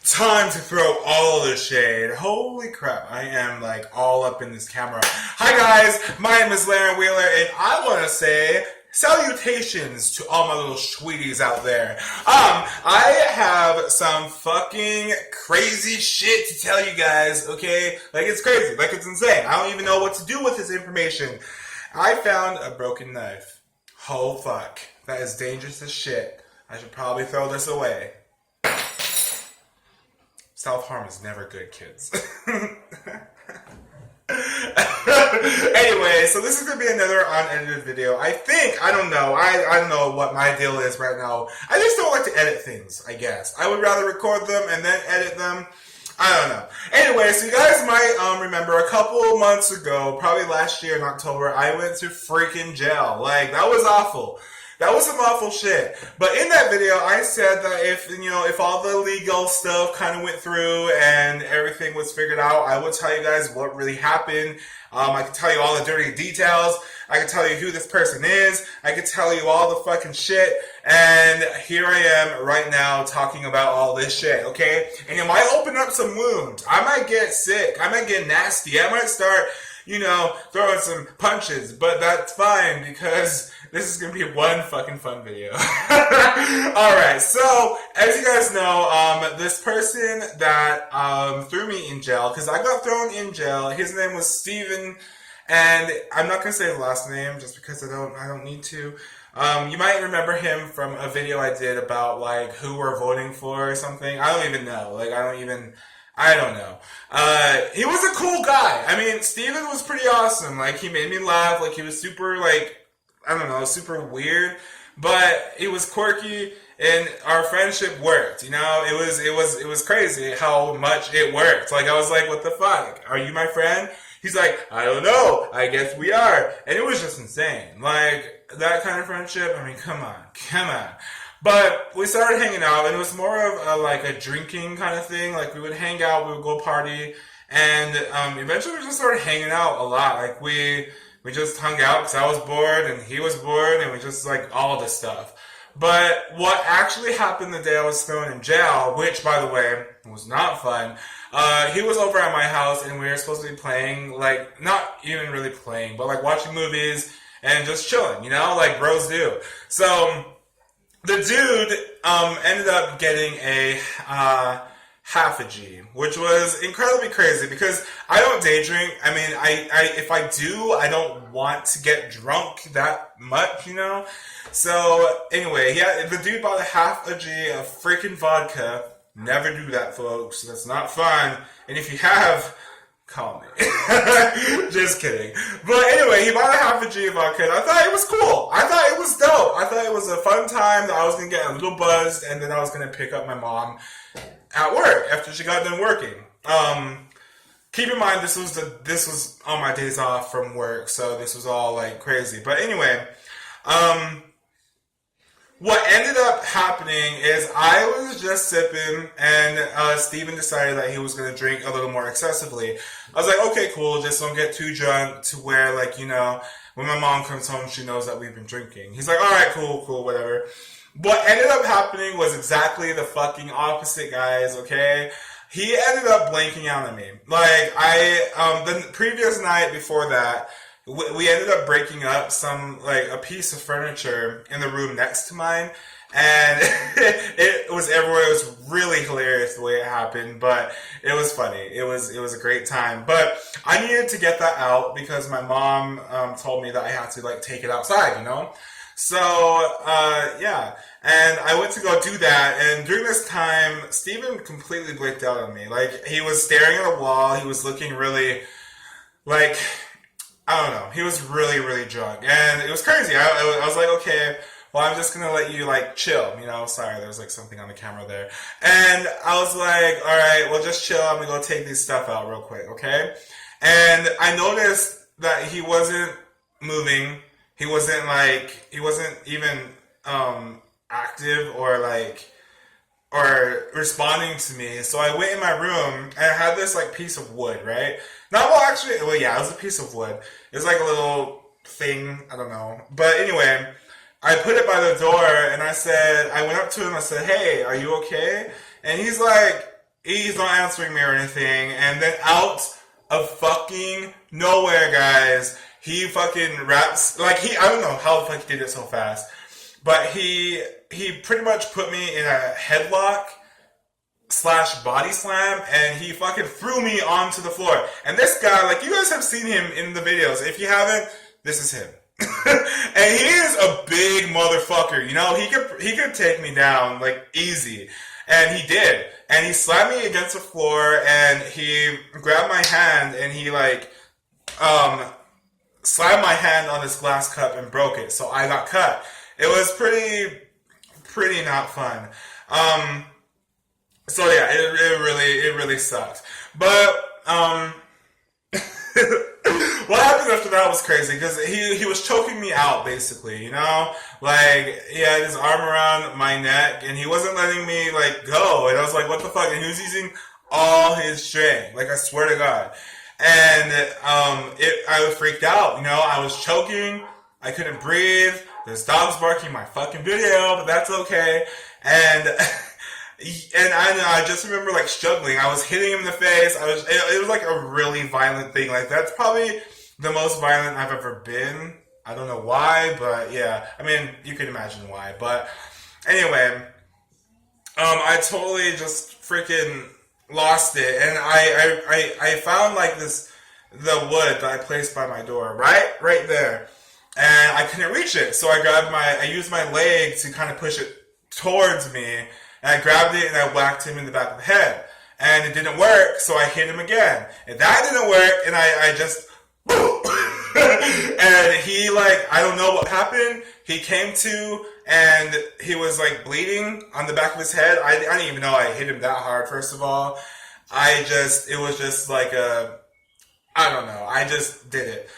Time to throw all the shade. Holy crap, I am like all up in this camera. Hi guys, my name is Larin Wheeler, and I want to say salutations to all my little sweeties out there. I have some fucking crazy shit to tell you guys, okay? Like, it's crazy, like, it's insane. I don't even know what to do with this information. I found a broken knife. Oh fuck, that is dangerous as shit. I should probably throw this away. Self-harm is never good, kids. Anyway, so this is going to be another unedited video. I don't know. I don't know what my deal is right now. I just don't like to edit things, I guess. I would rather record them and then edit them. I don't know. Anyway, so you guys might remember a couple months ago, probably last year in October, I went to freaking jail. Like, that was awful. That was some awful shit. But in that video, I said that if all the legal stuff kind of went through and everything was figured out, I would tell you guys what really happened. I could tell you all the dirty details. I could tell you who this person is. I could tell you all the fucking shit. And here I am right now talking about all this shit, okay? And it might open up some wounds. I might get sick. I might get nasty. I might start, throwing some punches. But that's fine because this is going to be one fucking fun video. Alright, so, as you guys know, this person that threw me in jail, because I got thrown in jail, his name was Steven, and I'm not going to say his last name just because I don't need to. You might remember him from a video I did about, like, who we're voting for or something. I don't even know. Like, I don't know. He was a cool guy. I mean, Steven was pretty awesome. Like, he made me laugh. Like, he was super, like, I don't know, super weird, but it was quirky, and our friendship worked. It was crazy how much it worked. Like, I was like, what the fuck? Are you my friend? He's like, I don't know. I guess we are. And it was just insane. Like, that kind of friendship. I mean, come on. But we started hanging out, and it was more of a drinking kind of thing. Like, we would hang out, we would go party, and eventually we just started hanging out a lot. Like, we just hung out because I was bored and he was bored, and we just, like, all this stuff. But what actually happened the day I was thrown in jail, which, by the way, was not fun, he was over at my house, and we were supposed to be playing, like, not even really playing, but, like, watching movies and just chilling, like bros do. So the dude ended up getting a half a G, which was incredibly crazy because I don't day drink. I mean, if I do, I don't want to get drunk that much, So anyway, the dude bought a half a G of freaking vodka. Never do that, folks. That's not fun. And if you have, call me. Just kidding. But anyway, he bought a half a G of vodka, and I thought it was cool. I thought it was dope. I thought it was a fun time that I was going to get a little buzzed, and then I was going to pick up my mom at work after she got done working. Keep in mind, this was on my days off from work, so this was all like crazy. But anyway, what ended up happening is I was just sipping, and Steven decided that he was going to drink a little more excessively. I was like, okay, cool, just don't get too drunk to where, like, when my mom comes home, she knows that we've been drinking. He's like, alright, cool, whatever. What ended up happening was exactly the fucking opposite, guys, okay? He ended up blanking out on me. Like, the previous night before that, we ended up breaking up a piece of furniture in the room next to mine, and it was everywhere. It was really hilarious the way it happened, but it was funny. It was a great time. But I needed to get that out because my mom told me that I had to, like, take it outside, So, yeah, and I went to go do that, and during this time, Steven completely blanked out on me. Like, he was staring at a wall, he was looking really, like, I don't know, he was really, really drunk, and it was crazy. I was like, okay, well, I'm just gonna let you, like, chill, sorry, there was, like, something on the camera there, and I was like, alright, well, just chill, I'm gonna go take this stuff out real quick, okay? And I noticed that he wasn't moving. He wasn't even active or responding to me. So I went in my room, and I had this, like, piece of wood, right? It was a piece of wood. It was like a little thing, I don't know. But anyway, I put it by the door, and I went up to him, I said, hey, are you okay? And he's like, he's not answering me or anything. And then out of fucking nowhere, guys, he fucking raps, like I don't know how the fuck he did it so fast, but he pretty much put me in a headlock / body slam, and he fucking threw me onto the floor. And this guy, like, you guys have seen him in the videos. If you haven't, this is him. And he is a big motherfucker. You know, he could take me down, like, easy. And he did. And he slammed me against the floor, and he grabbed my hand, and he, like, slammed my hand on this glass cup and broke it. So I got cut. It was pretty not fun. So yeah, it really sucked. But what happened after that was crazy, because he was choking me out, basically, you know? Like, he had his arm around my neck, and he wasn't letting me, like, go. And I was like, what the fuck? And he was using all his strength. Like, I swear to God. And I was freaked out, you know? I was choking. I couldn't breathe. There's dogs barking my fucking video, but that's okay. And I just remember, like, struggling. I was hitting him in the face. It was like a really violent thing. Like, that's probably the most violent I've ever been. I don't know why, but yeah. I mean, you can imagine why. But anyway, I totally just freaking lost it. And I found, like, the wood that I placed by my door, right there. And I couldn't reach it. So I used my leg to kind of push it towards me. And I grabbed it and I whacked him in the back of the head. And it didn't work, so I hit him again. And that didn't work, and I just... and he, like, I don't know what happened. He came to, and he was, like, bleeding on the back of his head. I didn't even know I hit him that hard, first of all. It was just like I don't know. I just did it.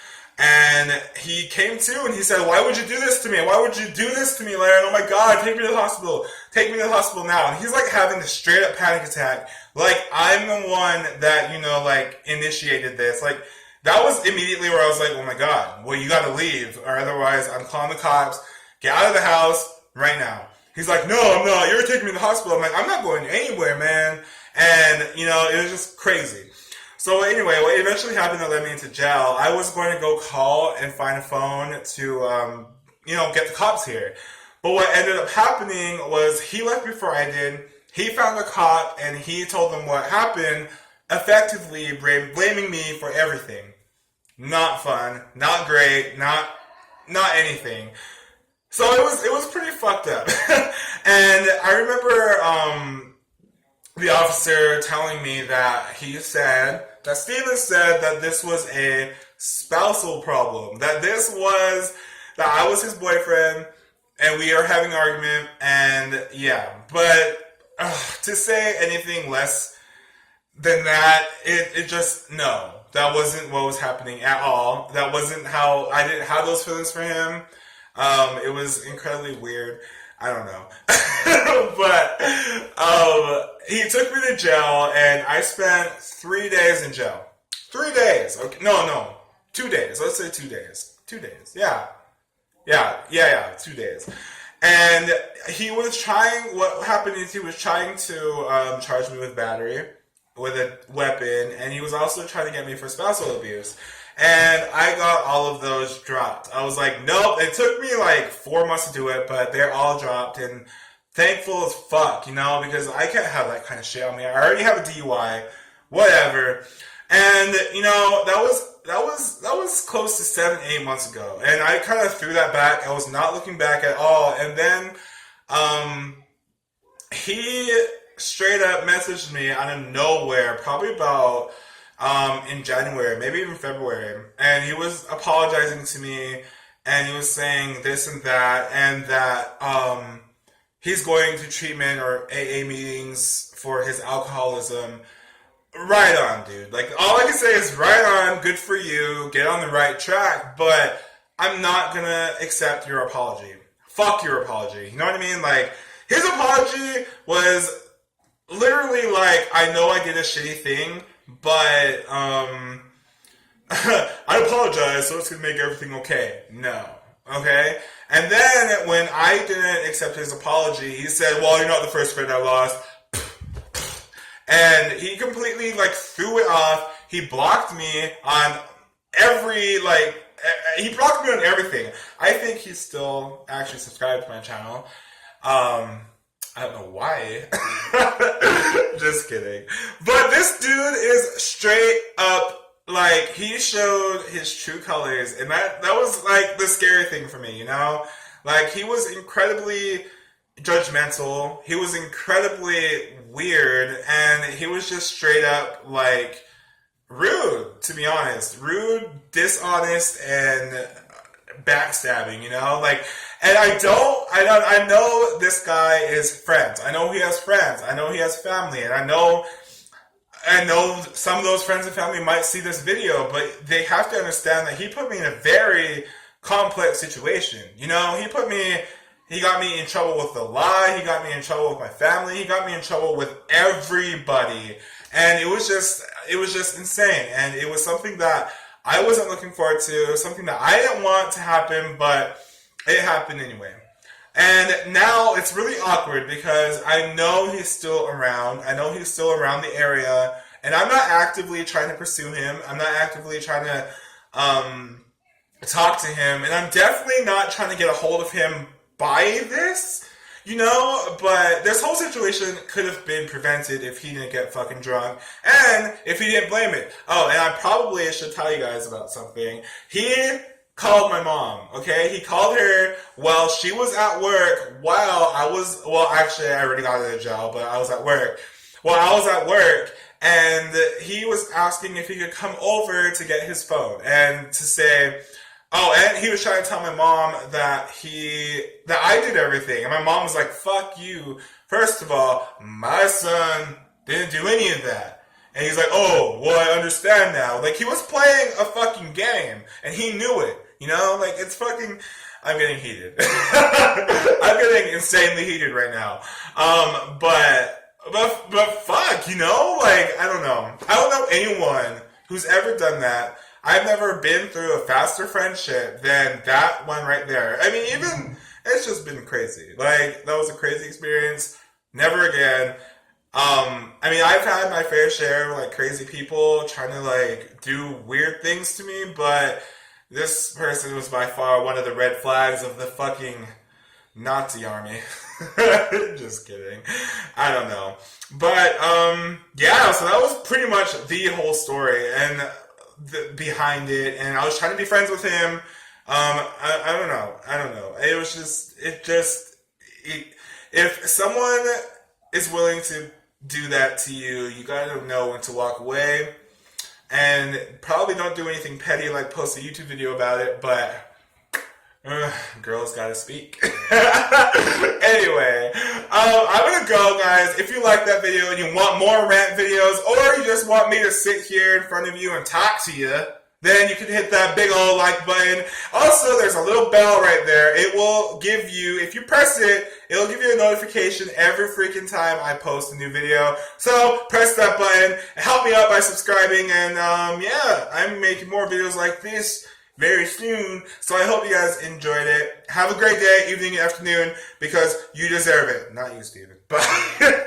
And he came to, and he said, why would you do this to me? Why would you do this to me, Larin? Oh my God, take me to the hospital. Take me to the hospital now. And he's, like, having a straight up panic attack. Like, I'm the one that, you know, like, initiated this. Like, that was immediately where I was like, oh my God, well, you gotta leave, or otherwise I'm calling the cops. Get out of the house right now. He's like, no, I'm not. You're taking me to the hospital. I'm like, I'm not going anywhere, man. And, you know, it was just crazy. So anyway, what eventually happened that led me into jail, I was going to go call and find a phone to, you know, get the cops here. But what ended up happening was he left before I did. He found a cop, and he told them what happened, effectively blaming me for everything. Not fun, not great, not anything. So it was pretty fucked up. And I remember the officer telling me that Steven said that this was a spousal problem. That I was his boyfriend, and we are having an argument, and yeah. But to say anything less than that, it just, no. That wasn't what was happening at all. That wasn't how, I didn't have those feelings for him. It was incredibly weird. I don't know. But he took me to jail, and I spent 3 days in jail. 3 days. Okay. No. 2 days. Let's say 2 days. 2 days. Yeah. 2 days. And what happened is he was trying to charge me with battery, with a weapon, and he was also trying to get me for spousal abuse. And I got all of those dropped. I was like, nope. It took me like 4 months to do it, but they're all dropped, and thankful as fuck, you know, because I can't have that kind of shit on me. I already have a DUI, whatever. And, you know, that was close to 7-8 months ago. And I kind of threw that back. I was not looking back at all. And then he straight up messaged me out of nowhere, probably about in January, maybe even February. And he was apologizing to me, and he was saying this and that he's going to treatment or AA meetings for his alcoholism. Right on, dude. Like, all I can say is right on, good for you, get on the right track, but I'm not gonna accept your apology. Fuck your apology. You know what I mean? Like, his apology was literally like, I know I did a shitty thing, but I apologize, so it's gonna make everything okay. No. Okay? And then when I didn't accept his apology, he said, well, you're not the first friend I lost. And he completely, like, threw it off. He blocked me on every, like, he blocked me on everything. I think he's still actually subscribed to my channel. I don't know why. Just kidding. But this dude is straight up, like, he showed his true colors, and that was, like, the scary thing for me, you know? Like, he was incredibly judgmental, he was incredibly weird, and he was just straight up, like, rude, to be honest. Rude, dishonest, and backstabbing, you know? Like, and I know this guy is friends. I know he has friends. I know he has family, and I know some of those friends and family might see this video, but they have to understand that he put me in a very complex situation. You know, he got me in trouble with the lie, he got me in trouble with my family, he got me in trouble with everybody. And it was just insane. And it was something that I wasn't looking forward to, something that I didn't want to happen, but it happened anyway. And now it's really awkward because I know he's still around. I know he's still around the area. And I'm not actively trying to pursue him. I'm not actively trying to talk to him. And I'm definitely not trying to get a hold of him by this, you know? But this whole situation could have been prevented if he didn't get fucking drunk. And if he didn't blame it. Oh, and I probably should tell you guys about something. He called my mom, okay? He called her while she was at work, actually I already got out of jail, but I was at work. While I was at work, and he was asking if he could come over to get his phone, and to say, and he was trying to tell my mom that I did everything, and my mom was like, fuck you. First of all, my son didn't do any of that. And he's like, oh, well, I understand now. Like, he was playing a fucking game, and he knew it, you know? Like, it's fucking, I'm getting heated. I'm getting insanely heated right now. But fuck, you know? Like, I don't know. I don't know anyone who's ever done that. I've never been through a faster friendship than that one right there. I mean, even, it's just been crazy. Like, that was a crazy experience. Never again. I mean, I've had my fair share of, like, crazy people trying to, like, do weird things to me, but this person was by far one of the red flags of the fucking Nazi army. Just kidding. I don't know. But, yeah, so that was pretty much the whole story, and behind it, and I was trying to be friends with him. I don't know. It was just, if someone is willing to do that to you, you gotta know when to walk away, and probably don't do anything petty like post a YouTube video about it, but girls gotta speak. Anyway, I'm gonna go, guys. If you like that video and you want more rant videos, or you just want me to sit here in front of you and talk to you, then you can hit that big old like button. Also, there's a little bell right there. It will give you, if you press it, it'll give you a notification every freaking time I post a new video. So, press that button. Help me out by subscribing. And, yeah, I'm making more videos like this very soon. So I hope you guys enjoyed it. Have a great day, evening, afternoon, because you deserve it. Not you, Steven. Bye.